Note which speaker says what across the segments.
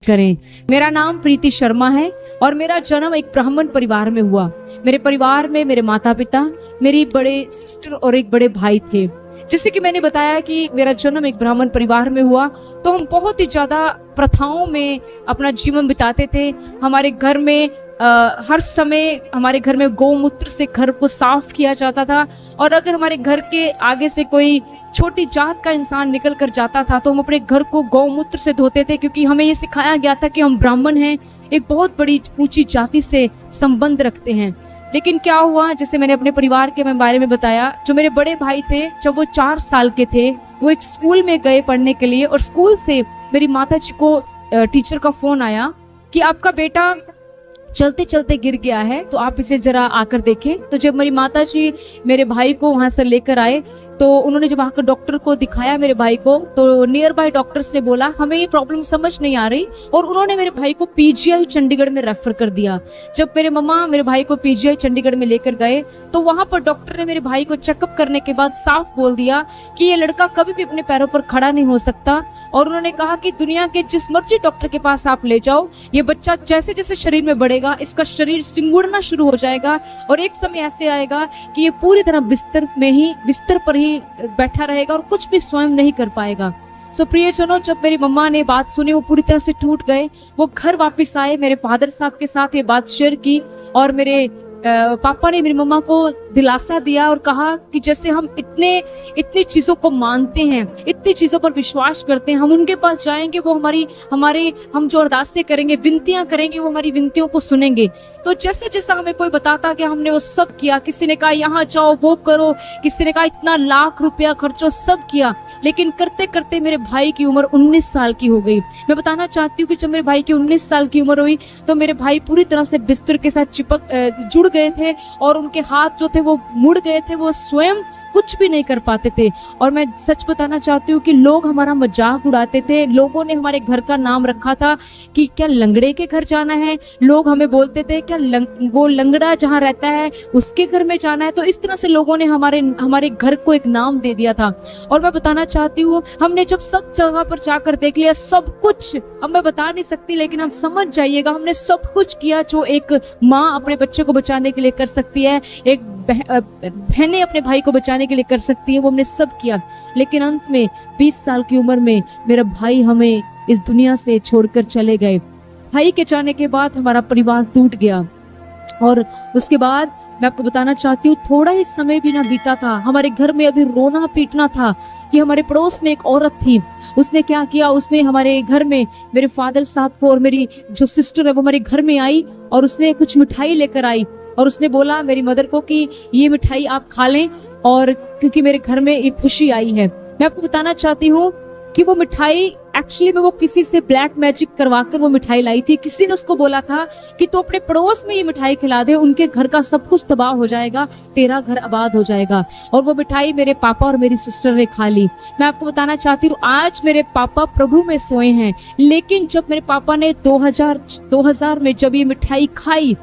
Speaker 1: करें। मेरा नाम प्रीति शर्मा है और मेरा जन्म एक ब्राह्मण परिवार में हुआ। मेरे परिवार में मेरे माता पिता, मेरी बड़े सिस्टर और एक बड़े भाई थे। जैसे कि मैंने बताया कि मेरा जन्म एक ब्राह्मण परिवार में हुआ, तो हम बहुत ही ज्यादा प्रथाओं में अपना जीवन बिताते थे। हमारे घर में हर समय हमारे घर में गौमूत्र से घर को साफ किया जाता था, और अगर हमारे घर के आगे से कोई छोटी जात का इंसान निकल कर जाता था तो हम अपने घर को गौमूत्र से धोते थे, क्योंकि हमें ये सिखाया गया था कि हम ब्राह्मण हैं, एक बहुत बड़ी ऊंची जाति से संबंध रखते हैं। लेकिन क्या हुआ, जैसे मैंने अपने परिवार के बारे में बताया, जो मेरे बड़े भाई थे जब वो 4 साल के थे वो एक स्कूल में गए पढ़ने के लिए, और स्कूल से मेरी माता जी को टीचर का फोन आया कि आपका बेटा चलते चलते गिर गया है, तो आप इसे जरा आकर देखें। तो जब मेरी माता जी मेरे भाई को वहां से लेकर आए तो उन्होंने जब आकर डॉक्टर को दिखाया मेरे भाई को, तो नियर बाय डॉक्टर्स ने बोला हमें ये प्रॉब्लम समझ नहीं आ रही, और उन्होंने मेरे भाई को पीजीआई चंडीगढ़ में रेफर कर दिया। जब मेरे मम्मा मेरे भाई को पीजीआई चंडीगढ़ में लेकर गए तो वहां पर डॉक्टर ने मेरे भाई को चेकअप करने के बाद साफ बोल दिया कि ये लड़का कभी भी अपने पैरों पर खड़ा नहीं हो सकता, और उन्होंने कहा कि दुनिया के जिस मर्जी डॉक्टर के पास आप ले जाओ, ये बच्चा जैसे जैसे शरीर में बढ़ेगा इसका शरीर सिंगुड़ना शुरू हो जाएगा, और एक समय ऐसे आएगा कि ये पूरी तरह बिस्तर पर ही बैठा रहेगा और कुछ भी स्वयं नहीं कर पाएगा। सो प्रियजनों, जब मेरी मम्मा ने बात सुनी वो पूरी तरह से टूट गए। वो घर वापस आए, मेरे फादर साहब के साथ ये बात शेयर की, और मेरे पापा ने मेरी मम्मा को दिलासा दिया और कहा कि जैसे हम इतनी चीजों को मानते हैं, इतनी चीजों पर विश्वास करते हैं, हम उनके पास जाएंगे, वो हम जो अरदासें करेंगे, विनतियां करेंगे, वो हमारी विनतियों को सुनेंगे। तो जैसे जैसा हमें कोई बताता कि हमने वो सब किया, किसी ने कहा यहाँ जाओ वो करो, किसी ने कहा इतना लाख रुपया खर्चो, सब किया, लेकिन करते करते मेरे भाई की उम्र 19 साल की हो गई। मैं बताना चाहती हूँ कि जब मेरे भाई की 19 साल की उम्र हुई तो मेरे भाई पूरी तरह से बिस्तर के साथ जुड़ गए थे, और उनके हाथ जो थे वो मुड़ गए थे, वो स्वयं कुछ भी नहीं कर पाते थे। और मैं सच बताना चाहती हूँ कि लोग हमारा मजाक उड़ाते थे। लोगों ने हमारे घर का नाम रखा था कि क्या लंगड़े के घर जाना है, लोग हमें बोलते थे क्या वो लंगड़ा जहाँ रहता है उसके घर में जाना है। तो इस तरह से लोगों ने हमारे घर को एक नाम दे दिया था। और मैं बताना चाहती हूँ, हमने जब सब जगह पर जाकर देख लिया सब कुछ, अब मैं बता नहीं सकती लेकिन आप समझ जाइएगा, हमने सब कुछ किया जो एक माँ अपने बच्चे को बचाने के लिए कर सकती है, एक बहनें अपने भाई को बचाने के लिए कर सकती है, वो हमने सब किया। लेकिन अंत में 20 साल की उम्र में मेरा भाई हमें इस दुनिया से छोड़कर चले गए। भाई के जाने के बाद हमारा परिवार टूट गया, और उसके बाद मैं आपको बताना चाहती हूँ थोड़ा ही समय भी ना बीता था, हमारे घर में अभी रोना पीटना था कि हमारे पड़ोस में एक औरत थी, उसने क्या किया, उसने हमारे घर में मेरे फादर साहब को, और मेरी जो सिस्टर है वो हमारे घर में आई, और उसने कुछ मिठाई लेकर आई, और उसने बोला मेरी मदर को कि ये मिठाई आप खा लें, और क्योंकि मेरे घर में एक खुशी आई है। मैं आपको बताना चाहती हूँ कि वो मिठाई एक्चुअली में वो किसी से ब्लैक मैजिक करवाकर वो मिठाई लाई थी। किसी ने उसको बोला था कि तू अपने पड़ोस में ये मिठाई खिला दे, उनके घर का सब कुछ तबाह हो जाएगा, तेरा घर आबाद हो जाएगा। और वो मिठाई मेरे पापा और मेरी सिस्टर ने खा ली। मैं आपको बताना चाहती हूँ आज मेरे पापा प्रभु में सोए हैं, लेकिन जब मेरे पापा ने 2000 में जब ये मिठाई खाई,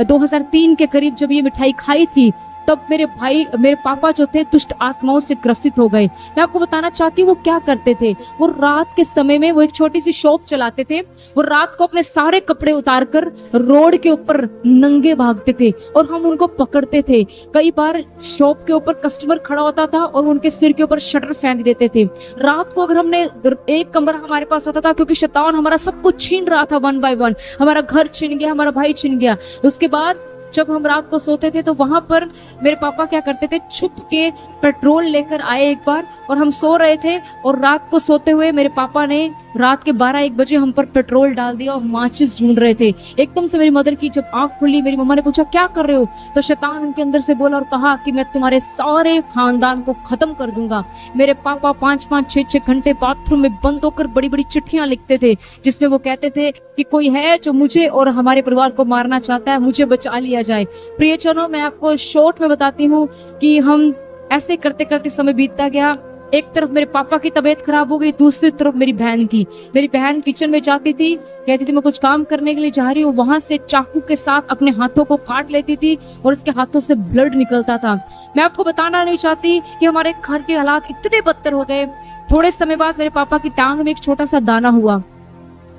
Speaker 1: 2003 के करीब जब ये मिठाई खाई थी, तब मेरे पापा जो थे दुष्ट आत्माओं से ग्रसित हो गए। मैं आपको बताना चाहती हूँ वो क्या करते थे, वो रात के समय में वो एक छोटी सी शॉप चलाते थे, वो रात को अपने सारे कपड़े उतारकर रोड के ऊपर नंगे भागते थे, और हम उनको पकड़ते थे। कई बार शॉप के ऊपर कस्टमर खड़ा होता था और उनके सिर के ऊपर शटर फेंक देते थे। रात को अगर हमने एक कमरा हमारे पास होता था, क्योंकि शैतान हमारा सब कुछ छीन रहा था, 1 बाय 1 हमारा घर छीन गया, हमारा भाई छीन गया। उसके बाद जब हम रात को सोते थे तो वहां पर मेरे पापा क्या करते थे, छुप के पेट्रोल लेकर आए एक बार, और हम सो रहे थे, और रात को सोते हुए मेरे पापा ने रात के 12-1 बजे हम पर पेट्रोल डाल दिया और माचिस ढूंढ रहे थे। एकदम से मेरी मदर की जब आंख खुली, मेरी मम्मा ने पूछा क्या कर रहे हो, तो शैतान उनके अंदर से बोला और कहा कि मैं तुम्हारे सारे खानदान को खत्म कर दूंगा। मेरे पापा 5-5, 6-6 घंटे बाथरूम में बंद होकर बड़ी बड़ी चिट्ठियां लिखते थे, जिसमें वो कहते थे कि कोई है जो मुझे और हमारे परिवार को मारना चाहता है, मुझे बचा लिया जाए। प्रियजनों, मैं आपको शॉर्ट में बताती हूँ कि हम ऐसे करते करते समय बीतता गया। एक तरफ मेरे पापा की तबीयत खराब हो गई, दूसरी तरफ मेरी बहन की। मेरी बहन किचन में जाती थी, कहती थी मैं कुछ काम करने के लिए जा रही हूँ, वहां से चाकू के साथ अपने हाथों को काट लेती थी और उसके हाथों से ब्लड निकलता था। मैं आपको बताना नहीं चाहती कि हमारे घर के हालात इतने बदतर हो गए। थोड़े समय बाद मेरे पापा की टांग में एक छोटा सा दाना हुआ,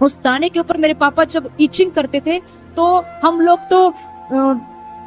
Speaker 1: उस दाने के ऊपर मेरे पापा जब ईचिंग करते थे तो हम लोग तो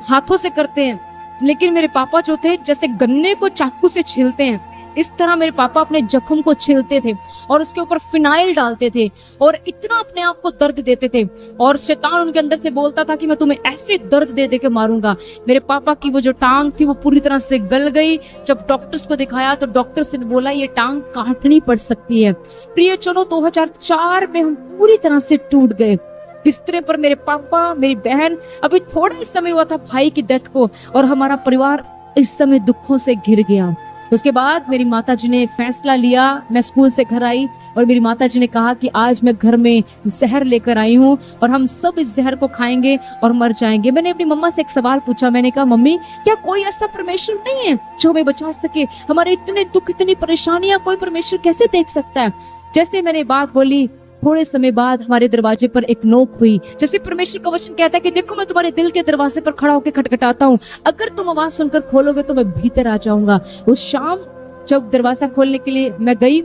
Speaker 1: हाथों से करते हैं, लेकिन मेरे पापा जो थे जैसे गन्ने को चाकू से छीलते हैं, इस तरह मेरे पापा अपने जख्म को छीलते थे और उसके ऊपर फिनाइल डालते थे और इतना अपने आप को दर्द देते थे। और शैतान उनके अंदर से बोलता था कि मैं तुम्हें ऐसे दर्द दे दे के मारूंगा। मेरे पापा की वो जो टांग थी वो पूरी तरह से गल गई। जब डॉक्टर्स को दिखाया तो डॉक्टर्स ने बोला ये टांग काटनी पड़ सकती है। प्रिय चलो 2004 में हम पूरी तरह से टूट गए। बिस्तरे पर मेरे पापा, मेरी बहन, अभी थोड़ा ही समय हुआ था भाई की डेथ को, और हमारा परिवार इस समय दुखों से घिर गया। उसके बाद मेरी माताजी ने फैसला लिया, मैं स्कूल से घर आई और मेरी माताजी ने कहा कि आज मैं घर में जहर लेकर आई हूँ और हम सब इस जहर को खाएंगे और मर जाएंगे। मैंने अपनी मम्मा से एक सवाल पूछा, मैंने कहा मम्मी क्या कोई ऐसा परमेश्वर नहीं है जो हमें बचा सके? हमारे इतने दुख, इतनी परेशानियां कोई परमेश्वर कैसे देख सकता है? जैसे मैंने बात बोली, थोड़े समय बाद हमारे दरवाजे पर एक नोक हुई। जैसे परमेश्वर का वचन कहता है कि देखो मैं तुम्हारे दिल के दरवाजे पर खड़ा होकर खटखटाता हूँ, अगर तुम आवाज सुनकर खोलोगे तो मैं भीतर आ जाऊंगा। उस शाम जब दरवाजा खोलने के लिए मैं गई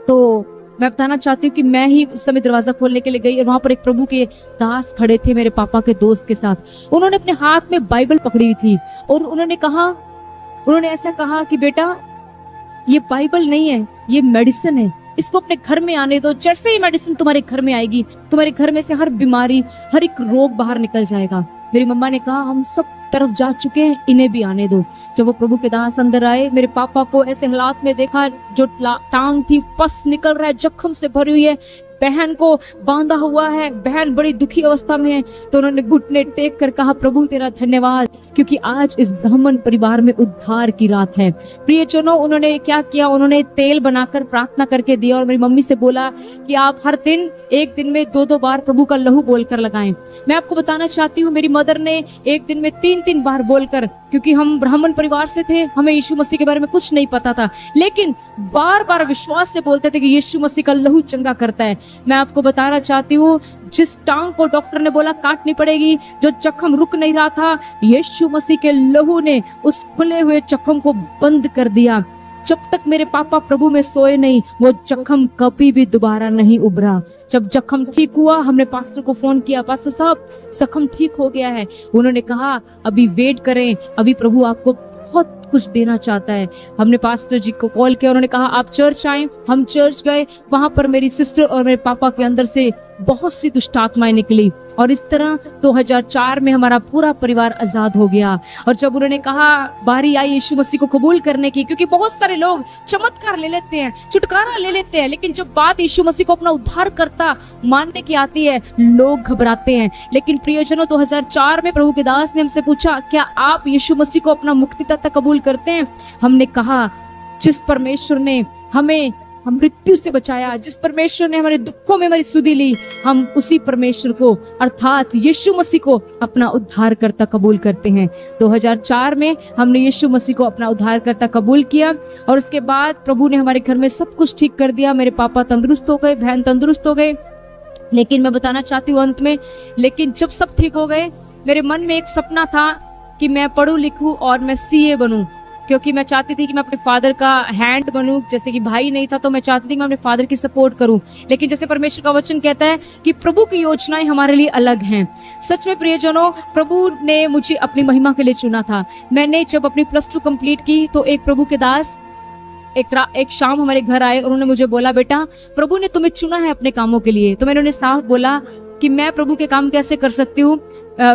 Speaker 1: तो मैं बताना चाहती हूँ कि मैं ही उस समय दरवाजा खोलने के लिए गई और वहां पर एक प्रभु के दास खड़े थे मेरे पापा के दोस्त के साथ। उन्होंने अपने हाथ में बाइबल पकड़ी हुई थी और उन्होंने ऐसा कहा कि बेटा ये बाइबल नहीं है, ये मेडिसिन है, इसको अपने घर में आने दो। जैसे ही मेडिसिन तुम्हारे घर में आएगी, तुम्हारे घर में से हर बीमारी, हर एक रोग बाहर निकल जाएगा। मेरी मम्मा ने कहा हम सब तरफ जा चुके हैं, इन्हें भी आने दो। जब वो प्रभु के दास अंदर आए, मेरे पापा को ऐसे हालात में देखा, जो टांग थी पस निकल रहा है, जख्म से भरी हुई है, बहन को बांधा हुआ है, बहन बड़ी दुखी अवस्था में है। तो उन्होंने घुटने टेक कर कहा प्रभु तेरा धन्यवाद, क्योंकि आज इस ब्राह्मण परिवार में उद्धार की रात है। प्रियजनों, उन्होंने क्या किया, उन्होंने तेल बनाकर प्रार्थना करके दिया और मेरी मम्मी से बोला कि आप हर दिन एक दिन में 2-2 बार प्रभु का लहू बोलकर लगाएं। मैं आपको बताना चाहती हूँ मेरी मदर ने एक दिन में 3-3 बार बोलकर, क्योंकि हम ब्राह्मण परिवार से थे, हमें यीशु मसीह के बारे में कुछ नहीं पता था, लेकिन बार बार विश्वास से बोलते थे कि यीशु मसीह का लहू चंगा करता है। मैं आपको बताना चाहती हूँ जिस टांग को डॉक्टर ने बोला काटनी पड़ेगी, जो जख्म रुक नहीं रहा था, यीशु मसीह के लहू ने उस खुले हुए जख्म को बंद कर दिया। जब तक मेरे पापा प्रभु में सोए नहीं, वो जख्म कभी भी दोबारा नहीं उभरा। जब जख्म ठीक हुआ, हमने पास्टर को फोन किया, पास्टर साहब जख्म ठीक हो गया है। उन्होंने कहा अभी वेट करें, अभी प्रभु आपको बहुत कुछ देना चाहता है। हमने पास्टर जी को कॉल किया, उन्होंने कहा आप चर्च आए। हम चर्च गए, वहां पर मेरी सिस्टर और मेरे पापा के अंदर से बहुत सी दुष्ट आत्माएं निकली और इस तरह 2004 में हमारा पूरा परिवार आजाद हो गया। और जब उन्होंने कहा बारी आई यीशु मसीह को कबूल करने की, क्योंकि बहुत सारे लोग चमत्कार ले लेते हैं, छुटकारा ले लेते हैं, लेकिन जब बात यीशु मसीह को अपना उद्धारकर्ता मानने की आती है, लोग घबराते हैं। लेकिन प्रियजनों, 2004 में प्रभु के दास ने हमसे पूछा क्या आप यीशु मसीह को अपना मुक्तिदाता कबूल करते हैं? हमने कहा जिस परमेश्वर ने हमें मृत्यु से बचाया, जिस परमेश्वर ने हमारे दुखों में हमारी सुधि ली, हम उसी परमेश्वर को अर्थात यीशु मसीह को अपना उद्धारकर्ता कबूल करते हैं। 2004 में हमने यीशु मसीह को अपना उद्धारकर्ता कबूल किया और उसके बाद प्रभु ने हमारे घर में सब कुछ ठीक कर दिया। मेरे पापा तंदुरुस्त हो गए, बहन तंदुरुस्त हो गए। लेकिन मैं बताना चाहती हूँ अंत में, लेकिन जब सब ठीक हो गए, मेरे मन में एक सपना था कि मैं पढ़ूं लिखूं और मैं सीए बनूं, क्योंकि मैं चाहती थी कि मैं अपने फादर का हैंड बनूं। जैसे कि भाई नहीं था तो मैं चाहती थी कि मैं अपने फादर की सपोर्ट करूं। लेकिन जैसे परमेश्वर का वचन कहता है कि प्रभु की योजनाएं हमारे लिए अलग हैं। सच में प्रियजनों, प्रभु ने मुझे अपनी महिमा के लिए चुना था। मैंने जब अपनी +2 कंप्लीट की तो एक प्रभु के दास एक शाम हमारे घर आए और उन्होंने मुझे बोला बेटा प्रभु ने तुम्हें चुना है अपने कामों के लिए। तो मैंने उन्हें साफ बोला कि मैं प्रभु के काम कैसे कर सकती हूँ,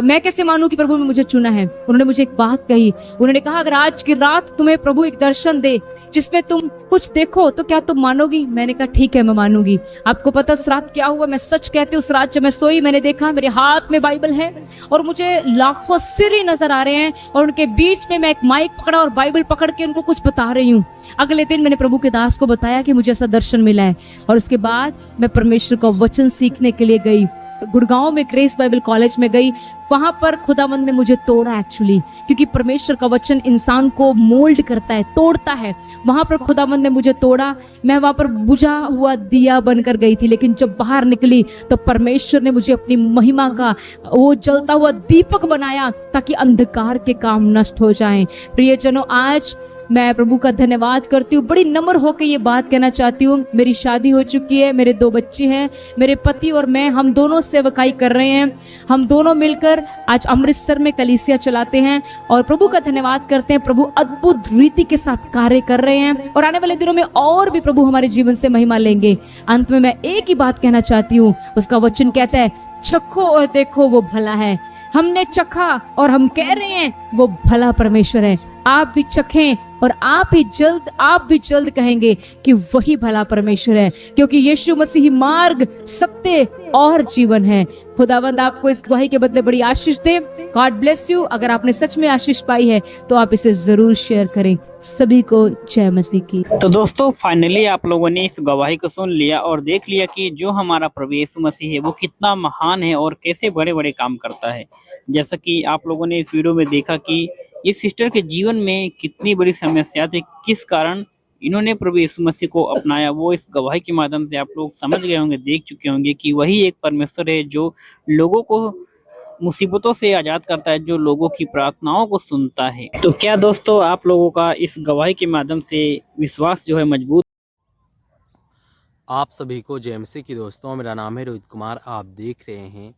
Speaker 1: मैं कैसे मानूं कि प्रभु ने मुझे चुना है। उन्होंने मुझे एक बात कही, उन्होंने कहा अगर आज की रात तुम्हें प्रभु एक दर्शन दे जिसमें तुम कुछ देखो तो क्या तुम मानोगी? मैंने कहा ठीक है मैं मानूंगी। आपको पता उस रात क्या हुआ? मैं सच कहती हूँ, उस रात जब मैं सोई मैंने देखा मेरे हाथ में बाइबल है और मुझे लाखों सिर ही नजर आ रहे हैं और उनके बीच में मैं एक माइक पकड़ा और बाइबल पकड़ के उनको कुछ बता रही हूँ। अगले दिन मैंने प्रभु के दास को बताया कि मुझे ऐसा दर्शन मिला है और उसके बाद मैं परमेश्वर का वचन सीखने के लिए गई। गुड़गांव में ग्रेस बाइबल कॉलेज में गई। वहां पर खुदावंद ने मुझे तोड़ा एक्चुअली, क्योंकि परमेश्वर का वचन इंसान को मोल्ड करता है, तोड़ता है। वहां पर खुदावंद ने मुझे तोड़ा। मैं वहां पर बुझा हुआ दिया बनकर गई थी, लेकिन जब बाहर निकली तो परमेश्वर ने मुझे अपनी महिमा का वो जलता हुआ दीपक बनाया ताकि अंधकार के काम नष्ट हो जाएं। प्रियजनों, आज मैं प्रभु का धन्यवाद करती हूँ। बड़ी नम्र होकर ये बात कहना चाहती हूँ, मेरी शादी हो चुकी है, मेरे 2 बच्चे हैं, मेरे पति और मैं, हम दोनों सेवकाई कर रहे हैं। हम दोनों मिलकर आज अमृतसर में कलीसिया चलाते हैं और प्रभु का धन्यवाद करते हैं। प्रभु अद्भुत रीति के साथ कार्य कर रहे हैं और आने वाले दिनों में और भी प्रभु हमारे जीवन से महिमा लेंगे। अंत में मैं एक ही बात कहना चाहती हूँ, उसका वचन कहता है, चखो और देखो वो भला है। हमने चखा और हम कह रहे हैं वो भला परमेश्वर है। आप भी चखें और आप भी जल्द कहेंगे कि वही भला परमेश्वर है, क्योंकि यीशु मसीह मार्ग, सत्य और जीवन है। खुदावंद आपको इस गवाही के बदले बड़ी आशीष दे। God bless you. अगर आपने सच में आशीष पाई है तो आप इसे जरूर शेयर करें। सभी को जय मसीह की।
Speaker 2: तो दोस्तों, फाइनली आप लोगों ने इस गवाही को सुन लिया और देख लिया कि जो हमारा प्रभु यीशु मसीह है वो कितना महान है और कैसे बड़े बड़े काम करता है। जैसा कि आप लोगों ने इस वीडियो में देखा कि इस सिस्टर के जीवन में कितनी बड़ी समस्या थी, किस कारण इन्होंने प्रभु यीशु मसीह को अपनाया, वो इस गवाही के माध्यम से आप लोग समझ गए होंगे, देख चुके होंगे कि वही एक परमेश्वर है जो लोगों को मुसीबतों से आजाद करता है, जो लोगों की प्रार्थनाओं को सुनता है। तो क्या दोस्तों, आप लोगों का इस गवाही के माध्यम से विश्वास जो है मजबूत?
Speaker 3: आप सभी को जय मसीह की दोस्तों, मेरा नाम है रोहित कुमार। आप देख रहे हैं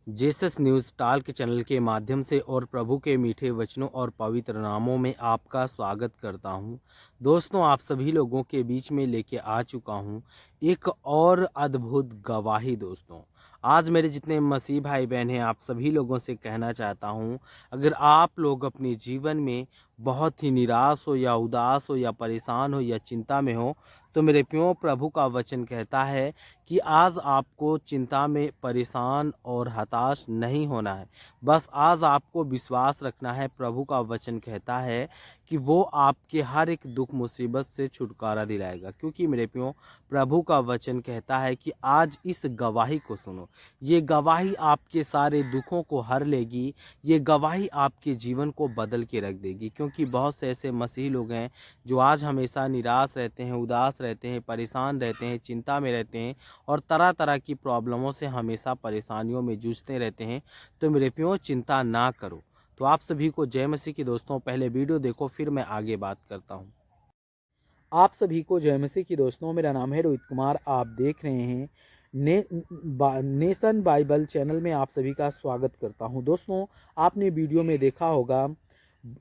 Speaker 3: जीसस न्यूज़ टाल्क चैनल के माध्यम से और प्रभु के मीठे वचनों और पवित्र नामों में आपका स्वागत करता हूं। दोस्तों, आप सभी लोगों के बीच में लेके आ चुका हूं एक और अद्भुत गवाही। दोस्तों, आज मेरे जितने मसीह भाई बहन हैं, आप सभी लोगों से कहना चाहता हूं, अगर आप लोग अपने जीवन में बहुत ही निराश हो या उदास हो या परेशान हो या चिंता में हो, तो मेरे प्रियो, प्रभु का वचन कहता है कि आज आपको चिंता में परेशान और हताश नहीं होना है। बस आज आपको विश्वास रखना है। प्रभु का वचन कहता है कि वो आपके हर एक दुख मुसीबत से छुटकारा दिलाएगा, क्योंकि मेरे प्रियो, प्रभु का वचन कहता है कि आज इस गवाही को सुनो। ये गवाही आपके सारे दुखों को हर लेगी। ये गवाही आपके जीवन को बदल के रख देगी, क्योंकि बहुत से ऐसे मसीही लोग हैं जो आज हमेशा निराश रहते हैं, उदास रहते हैं, परेशान रहते हैं, चिंता में रहते हैं और तरह तरह की प्रॉब्लमों से हमेशा परेशानियों में जूझते रहते हैं। तो मेरे प्रियो, चिंता ना करो। तो आप सभी को जय मसीह की दोस्तों। पहले वीडियो देखो, फिर मैं आगे बात करता हूँ। आप सभी को जय मसीह की दोस्तों, मेरा नाम है रोहित कुमार। आप देख रहे हैं नेशन बाइबल चैनल में आप सभी का स्वागत करता हूं। दोस्तों, आपने वीडियो में देखा होगा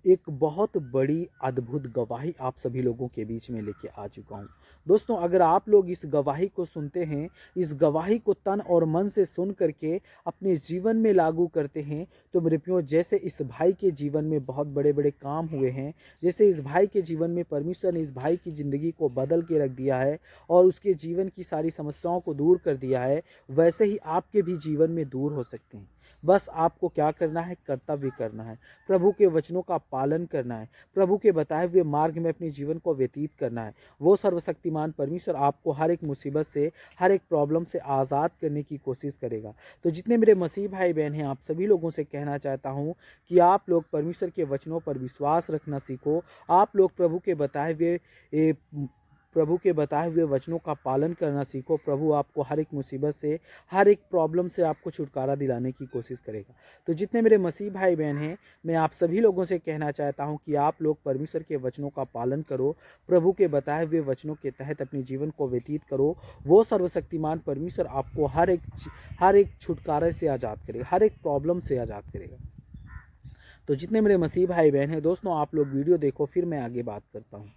Speaker 3: एक बहुत बड़ी अद्भुत गवाही आप सभी लोगों के बीच में लेके आ चुका हूं। दोस्तों, अगर आप लोग इस गवाही को सुनते हैं, इस गवाही को तन और मन से सुन करके अपने जीवन में लागू करते हैं, तो मेरे प्रियो, जैसे इस भाई के जीवन में बहुत बड़े बड़े काम हुए हैं, जैसे इस भाई के जीवन में परमेश्वर ने इस भाई की ज़िंदगी को बदल के रख दिया है और उसके जीवन की सारी समस्याओं को दूर कर दिया है, वैसे ही आपके भी जीवन में दूर हो सकते हैं। बस आपको क्या करना है? कर्तव्य करना है, प्रभु के वचनों का पालन करना है, प्रभु के बताए हुए मार्ग में अपने जीवन को व्यतीत करना है। वो सर्वशक्तिमान परमेश्वर आपको हर एक मुसीबत से, हर एक प्रॉब्लम से आज़ाद करने की कोशिश करेगा। तो जितने मेरे मसीह भाई बहन हैं, आप सभी लोगों से कहना चाहता हूँ कि आप लोग परमेश्वर के वचनों पर विश्वास रखना सीखो। आप लोग प्रभु के बताए हुए वचनों का पालन करना सीखो। प्रभु आपको हर एक मुसीबत से, हर एक प्रॉब्लम से आपको छुटकारा दिलाने की कोशिश करेगा। तो जितने मेरे मसीह भाई बहन हैं, मैं आप सभी लोगों से कहना चाहता हूं कि आप लोग परमेश्वर के वचनों का पालन करो, प्रभु के बताए हुए वचनों के तहत अपने जीवन को व्यतीत करो। वो सर्वशक्तिमान परमेश्वर आपको हर एक छुटकारे से आज़ाद करेगा, हर एक प्रॉब्लम से आज़ाद करेगा। तो जितने मेरे मसीह भाई बहन हैं, दोस्तों, आप लोग वीडियो देखो, फिर मैं आगे बात करता हूँ।